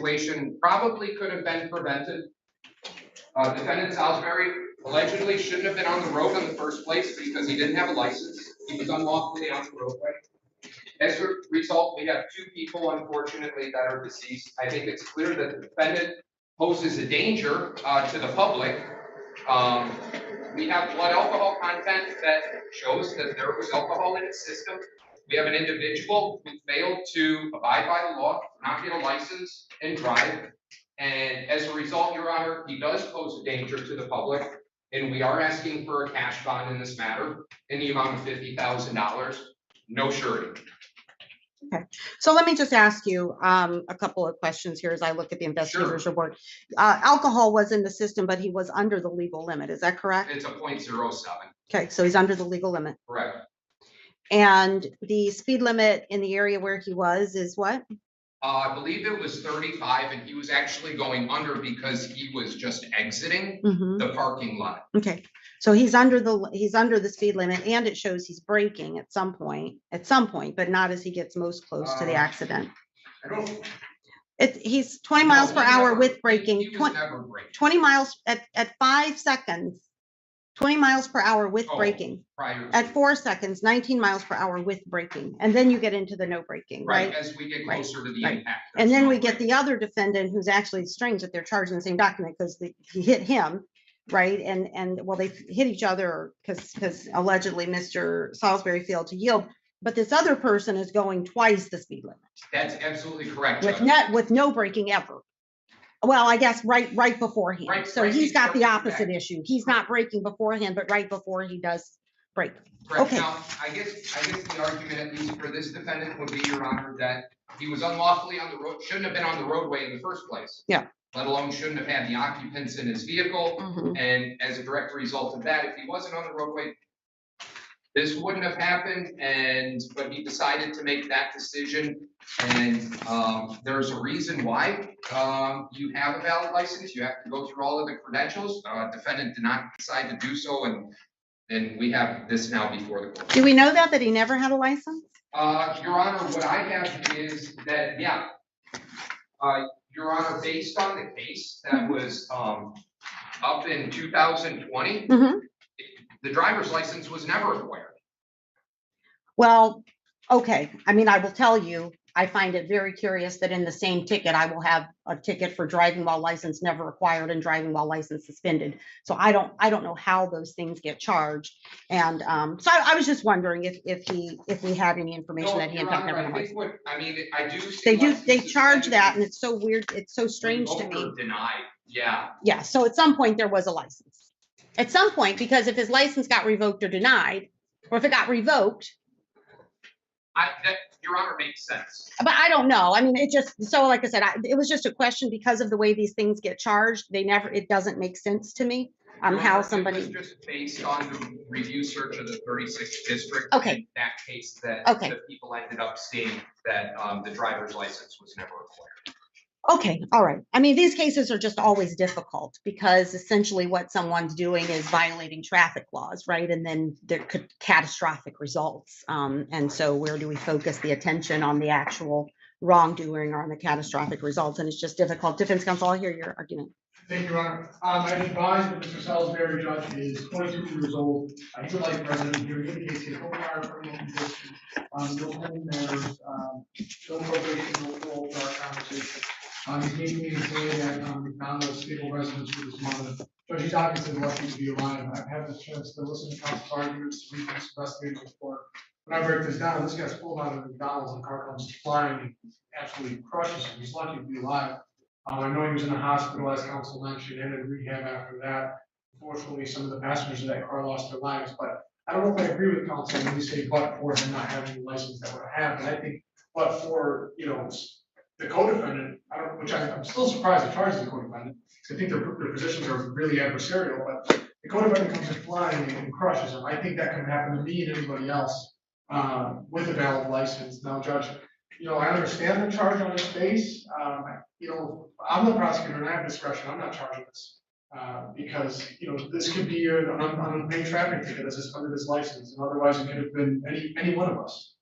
situation probably could have been prevented. Defendant Salisbury allegedly shouldn't have been on the road in the first place because he didn't have a license. He was unlawfully on the roadway. As a result, we have 2 people, unfortunately, that are deceased. I think it's clear that the defendant poses a danger to the public. We have blood alcohol content that shows that there was alcohol in his system. We have an individual who failed to abide by the law, not get a license, and drive. And as a result, Your Honor, he does pose a danger to the public, and we are asking for a cash bond in this matter in the amount of $50,000, no surety. Okay, so let me just ask you a couple of questions here as I look at the investigator's report. Alcohol was in the system, but he was under the legal limit. Is that correct? It's a 0.07. Okay, so he's under the legal limit. Correct. And the speed limit in the area where he was is what? I believe it was 35, and he was actually going under because he was just exiting the parking lot. Okay, so he's under the speed limit, and it shows he's braking at some point, but not as he gets most close to the accident. He's 20 miles per hour with braking. He was never braking. 20 miles at 5 seconds. 20 miles per hour with braking. At 4 seconds, 19 miles per hour with braking. And then you get into the no braking, right? As we get closer to the impact. And then we get the other defendant who's actually strange that they're charged in the same document because he hit him, right? And well, they hit each other because allegedly Mr. Salisbury failed to yield. But this other person is going twice the speed limit. That's absolutely correct. With no braking ever. Well, I guess right beforehand. So he's got the opposite issue. He's not braking beforehand, but right before he does brake. Correct. Okay. Now, I guess the argument, at least for this defendant, would be, Your Honor, that he was unlawfully on the road, shouldn't have been on the roadway in the first place. Yeah. Let alone shouldn't have had the occupants in his vehicle. And as a direct result of that, if he wasn't on the roadway, this wouldn't have happened. But he decided to make that decision. And there's a reason why you have a valid license. You have to go through all of the credentials. Defendant did not decide to do so, and we have this now before the court. Do we know that he never had a license? Your Honor, what I have is that, yeah, Your Honor, based on the case that was up in 2020, the driver's license was never acquired. Well, okay. I mean, I will tell you, I find it very curious that in the same ticket, I will have a ticket for driving while license never acquired and driving while license suspended. So I don't know how those things get charged. And so I was just wondering if we had any information that he in fact never had a license. I mean, I do see they charge that, and it's so weird. It's so strange to me. Denied. Yeah. Yeah. So at some point there was a license. At some point, because if his license got revoked or denied, or if it got revoked. That, Your Honor, makes sense. But I don't know. I mean, it just, so like I said, it was just a question because of the way these things get charged. It doesn't make sense to me how somebody. It was just based on the review search of the 36th district. Okay. In that case that the people ended up seeing that the driver's license was never acquired. Okay, all right. I mean, these cases are just always difficult because essentially what someone's doing is violating traffic laws, right? And then there could catastrophic results. And so where do we focus the attention on the actual wrongdoing or on the catastrophic results? And it's just difficult. Defense counsel, I'll hear your argument. Thank you, Your Honor. I advise that Mr. Salisbury, judge, is 22 years old. He's a life resident here. He indicates he has no prior criminal conviction, no home matters, no probation, no parole, dark conversation. He's making me say that McDonald's stable residence with his mother. Judge, he's obviously lucky to be alive. I've had the chance to listen to counsel's arguments, read this investigative report. When I break this down, this guy's pulled out of McDonald's and the car comes flying and absolutely crushes him. He's lucky to be alive. I know he was in the hospital, as counsel mentioned, and in rehab after that. Unfortunately, some of the passengers of that car lost their lives. But I don't know if I agree with counsel when we say but for him not having a license that would have happened. I think but for, the co-defendant, which I'm still surprised the charges the co-defendant. I think their positions are really adversarial, but the co-defendant comes in flying and crushes him. I think that can happen to me and anybody else with a valid license. Now, Judge, I understand the charge on his face. I'm the prosecutor and I have discretion. I'm not charging this because, this could be an unpaid traffic ticket under this license, and otherwise it could have been any one of us.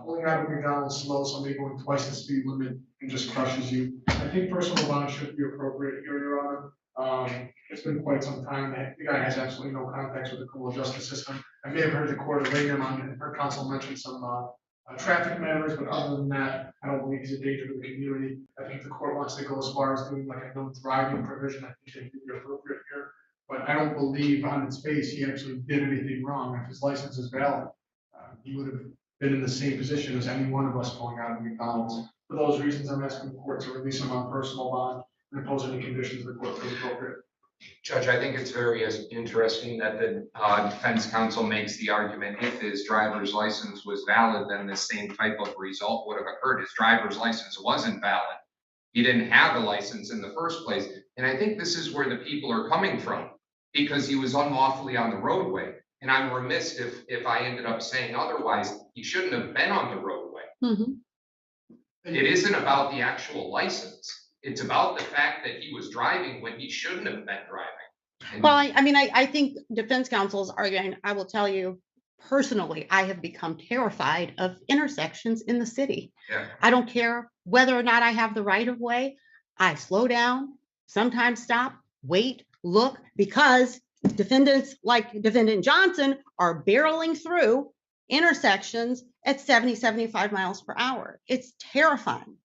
Pulling out of McDonald's slow, somebody going twice the speed limit and just crushes you. I think personal bond should be appropriate here, Your Honor. It's been quite some time that the guy has absolutely no contacts with the criminal justice system. I may have heard the court arraign him on, and her counsel mentioned some traffic matters, but other than that, I don't believe he's a danger to the community. I think the court wants to go as far as doing like a no driving provision. I think they could be appropriate here. But I don't believe on its face he actually did anything wrong. If his license is valid, he would have been in the same position as any one of us pulling out of McDonald's. For those reasons, I'm asking the court to release him on personal bond and impose any conditions the court feels appropriate. Judge, I think it's very interesting that the defense counsel makes the argument if his driver's license was valid, then the same type of result would have occurred. His driver's license wasn't valid. He didn't have a license in the first place. And I think this is where the people are coming from, because he was unlawfully on the roadway. And I'm remiss if I ended up saying otherwise. He shouldn't have been on the roadway. Mm-hmm. It isn't about the actual license. It's about the fact that he was driving when he shouldn't have been driving. Well, I think defense counsel's arguing. I will tell you personally, I have become terrified of intersections in the city. Yeah. I don't care whether or not I have the right of way. I slow down, sometimes stop, wait, look, because defendants like Defendant Johnson are barreling through intersections at 70, 75 miles per hour. It's terrifying.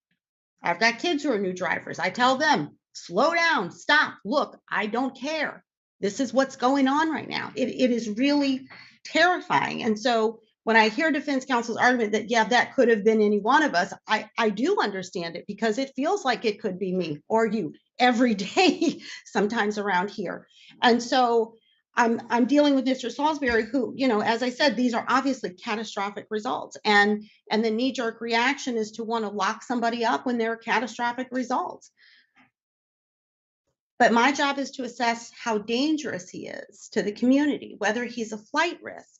I've got kids who are new drivers. I tell them, slow down, stop, look, I don't care. This is what's going on right now. It is really terrifying. And so when I hear defense counsel's argument that, yeah, that could have been any one of us, I do understand it, because it feels like it could be me or you every day, sometimes around here. And so I'm dealing with Mr. Salisbury, who, as I said, these are obviously catastrophic results. And the knee-jerk reaction is to want to lock somebody up when there are catastrophic results. But my job is to assess how dangerous he is to the community, whether he's a flight risk.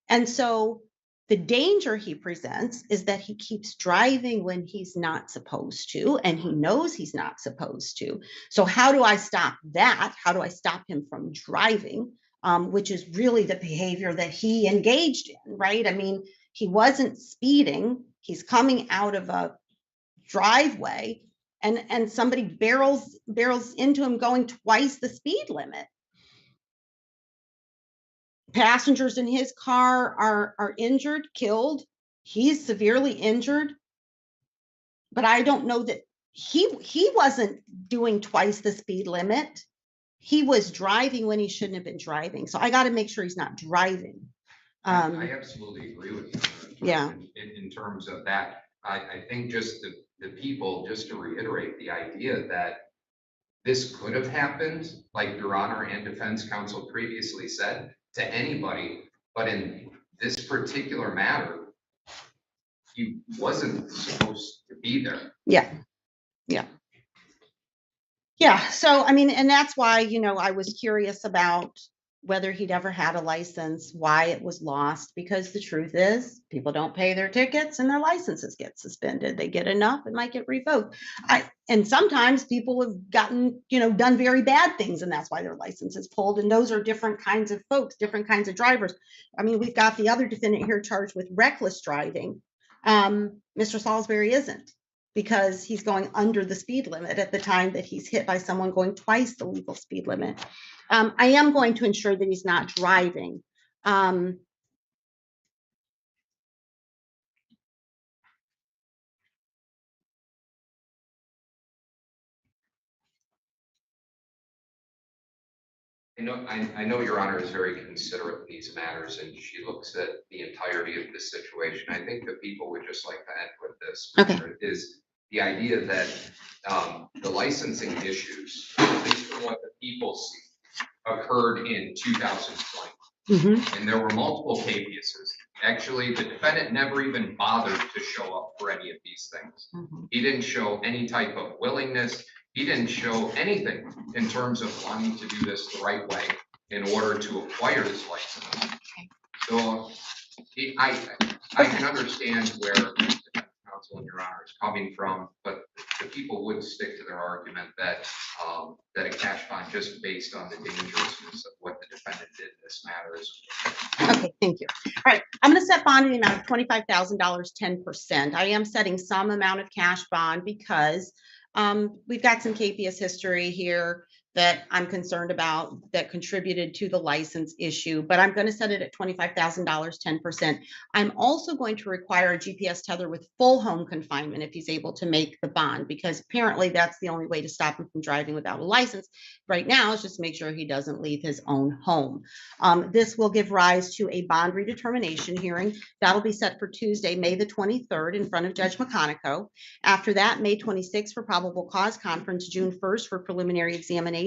And so the danger he presents is that he keeps driving when he's not supposed to, and he knows he's not supposed to. So how do I stop that? How do I stop him from driving, which is really the behavior that he engaged in, right? I mean, he wasn't speeding. He's coming out of a driveway, and somebody barrels into him going twice the speed limit. Passengers in his car are injured, killed. He's severely injured. But I don't know that he wasn't doing twice the speed limit. He was driving when he shouldn't have been driving. So I got to make sure he's not driving. I absolutely agree with you. Yeah. In terms of that, I think just the people, just to reiterate the idea that this could have happened, like Your Honor and defense counsel previously said, to anybody, but in this particular matter, he wasn't supposed to be there. Yeah. So, I mean, and that's why, I was curious about whether he'd ever had a license, why it was lost, because the truth is people don't pay their tickets and their licenses get suspended. They get enough, it might get revoked. And sometimes people have gotten, done very bad things, and that's why their license is pulled. And those are different kinds of folks, different kinds of drivers. I mean, we've got the other defendant here charged with reckless driving. Mr. Salisbury isn't, because he's going under the speed limit at the time that he's hit by someone going twice the legal speed limit. I am going to ensure that he's not driving. I know Your Honor is very considerate in these matters, and she looks at the entirety of this situation. I think the people would just like to end with this. Okay. Is the idea that the licensing issues, at least from what the people see, occurred in 2020. Mm-hmm. And there were multiple cases. Actually, the defendant never even bothered to show up for any of these things. Mm-hmm. He didn't show any type of willingness. He didn't show anything in terms of wanting to do this the right way in order to acquire this license. So I can understand where the counsel and Your Honor is coming from, but the people would stick to their argument that that a cash bond, just based on the dangerousness of what the defendant did in this matter is. Okay, thank you. All right, I'm gonna set bond in the amount of $25,000, 10%. I am setting some amount of cash bond because we've got some KPS history here that I'm concerned about that contributed to the license issue, but I'm gonna set it at $25,000, 10%. I'm also going to require a GPS tether with full home confinement if he's able to make the bond, because apparently that's the only way to stop him from driving without a license. Right now, is just make sure he doesn't leave his own home. This will give rise to a bond redetermination hearing. That'll be set for Tuesday, May the 23rd in front of Judge McConico. After that, May 26th for probable cause conference, June 1st for preliminary examination,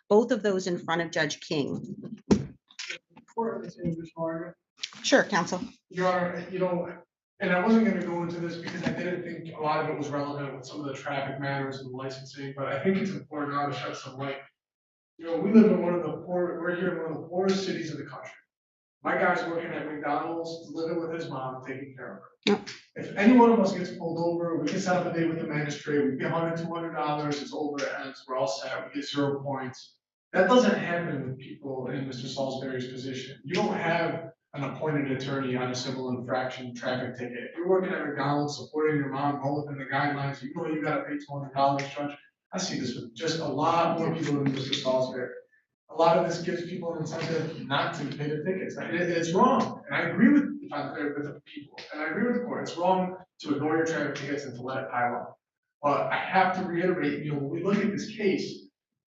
both of those in front of Judge King. Sure, counsel. Your Honor, and I wasn't gonna go into this because I didn't think a lot of it was relevant with some of the traffic matters and licensing, but I think it's important now to shed some light. We live in we're here in one of the poorest cities of the country. My guy's working at McDonald's, living with his mom, taking care of her. Yep. If any one of us gets pulled over, we can set up a date with the magistrate, we get $100, $200, it's over, and we're all set, we get 0 points. That doesn't happen with people in Mr. Salisbury's position. You don't have an appointed attorney on a civil infraction traffic ticket. If you're working at McDonald's, supporting your mom, all within the guidelines, you know you gotta pay $200, Judge. I see this with just a lot more people than Mr. Salisbury. A lot of this gives people an incentive not to pay the tickets. And it's wrong. And I agree with the people. And I agree with the court. It's wrong to ignore your traffic tickets and to let it pile up. But I have to reiterate, when we look at this case,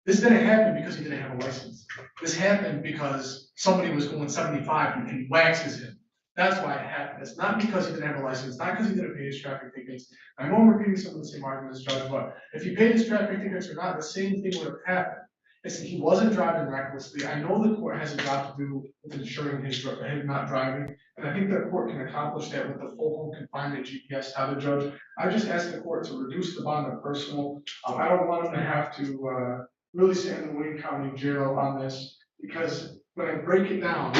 this didn't happen because he didn't have a license. This happened because somebody was going 75 and he waxes him. That's why it happened. It's not because he didn't have a license, not because he didn't pay his traffic tickets. I know I'm repeating some of the same arguments, Judge, but if he paid his traffic tickets or not, the same thing would have happened. It's that he wasn't driving recklessly. I know the court has a job to do with ensuring him not driving, and I think the court can accomplish that with the full home confinement GPS tether, Judge. I just asked the court to reduce the bond to personal. I don't want him to have to really sit in the Wayne County Jail on this, because when I break it down,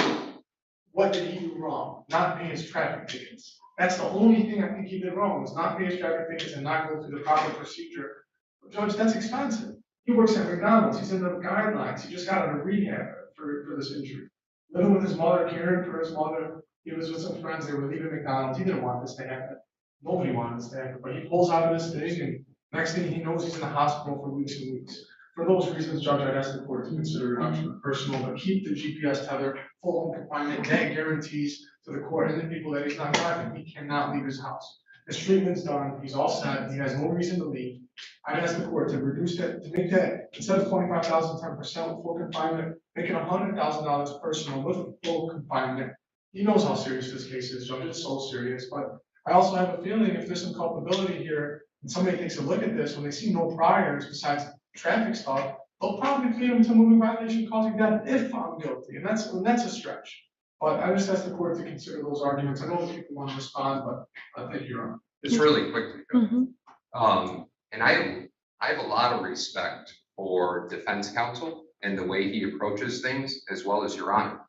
what did he do wrong? Not pay his traffic tickets. That's the only thing I think he did wrong, was not pay his traffic tickets and not go through the proper procedure. But Judge, that's expensive. He works at McDonald's, he's in the guidelines, he just got out of rehab for this injury. Living with his mother, caring for his mother, he was with some friends, they were leaving McDonald's, he didn't want this to happen. Nobody wanted this to happen, but he pulls out of this thing, and next thing he knows, he's in the hospital for weeks and weeks. For those reasons, Judge, I'd ask the court to consider an option of personal, but keep the GPS tether, full home confinement, that guarantees to the court and the people that he's not driving, he cannot leave his house. His treatment's done, he's all set, he has no reason to leave. I'd ask the court to reduce that, to make that, instead of $25,000, 10% with full confinement, make it $100,000 personal with full confinement. He knows how serious this case is, Judge, it's so serious, but I also have a feeling if there's some culpability here, and somebody takes a look at this, when they see no priors besides traffic stuff, they'll probably plead him to moving violation causing death if found guilty, and that's a stretch. But I just ask the court to consider those arguments. I know that people want to respond, but thank you, Your Honor. It's really quickly. And I have a lot of respect for defense counsel and the way he approaches things, as well as Your Honor.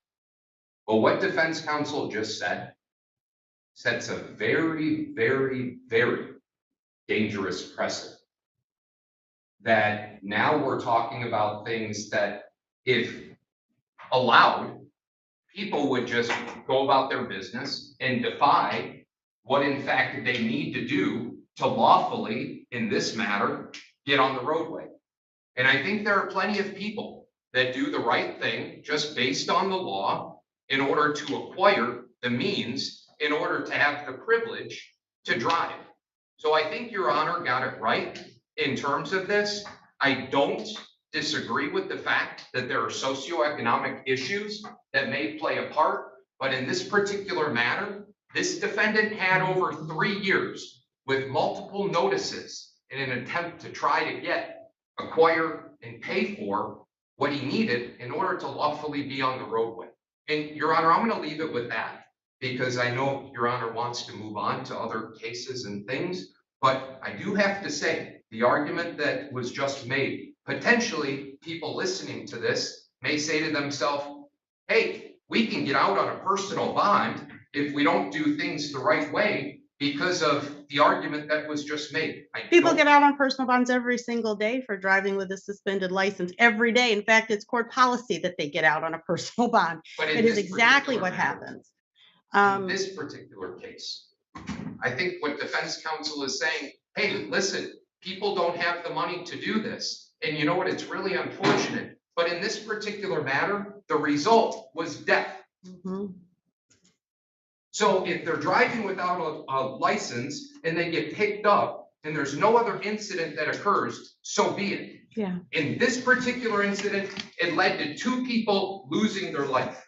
But what defense counsel just said sets a very, very, very dangerous precedent. That now we're talking about things that, if allowed, people would just go about their business and defy what in fact they need to do to lawfully, in this matter, get on the roadway. And I think there are plenty of people that do the right thing just based on the law in order to acquire the means in order to have the privilege to drive. So I think Your Honor got it right in terms of this. I don't disagree with the fact that there are socioeconomic issues that may play a part, but in this particular matter, this defendant had over 3 years with multiple notices in an attempt to try to get, acquire, and pay for what he needed in order to lawfully be on the roadway. And Your Honor, I'm going to leave it with that, because I know Your Honor wants to move on to other cases and things, but I do have to say, the argument that was just made, potentially people listening to this may say to themselves, hey, we can get out on a personal bond if we don't do things the right way, because of the argument that was just made. People don't- get out on personal bonds every single day for driving with a suspended license every day. In fact, it's court policy that they get out on a personal bond. but in It is this exactly particular what matter- happens. In this particular case, I think what defense counsel is saying, hey, listen, people don't have the money to do this. And you know what? It's really unfortunate. But in this particular matter, the result was death. Mhm. So if they're driving without a license and they get picked up and there's no other incident that occurs, so be it. Yeah. In this particular incident, it led to 2 people losing their life.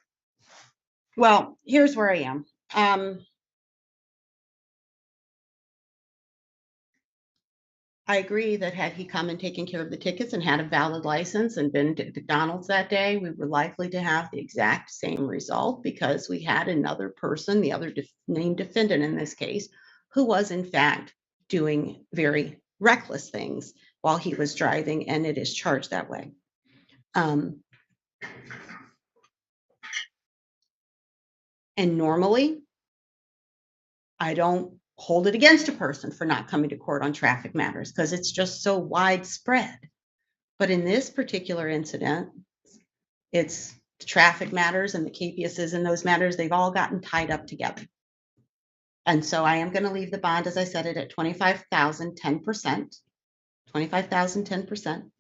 Well, here's where I am. I agree that had he come and taken care of the tickets and had a valid license and been to McDonald's that day, we were likely to have the exact same result because we had another person, the other named defendant in this case, who was in fact doing very reckless things while he was driving, and it is charged that way. And normally, I don't hold it against a person for not coming to court on traffic matters because it's just so widespread. But in this particular incident, it's the traffic matters and the capiases in those matters, they've all gotten tied up together. And so I am going to leave the bond, as I said, it at 25,000, 10%, 25,000, 10%.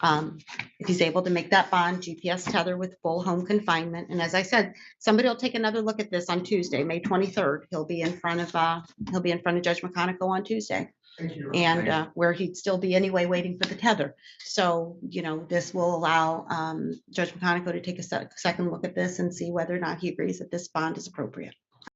If he's able to make that bond, GPS tether with full home confinement. And as I said, somebody will take another look at this on Tuesday, May 23rd. He'll be in front of Judge McConico on Tuesday. Thank you. And where he'd still be anyway waiting for the tether. So, this will allow Judge McConico to take a second look at this and see whether or not he agrees that this bond is appropriate.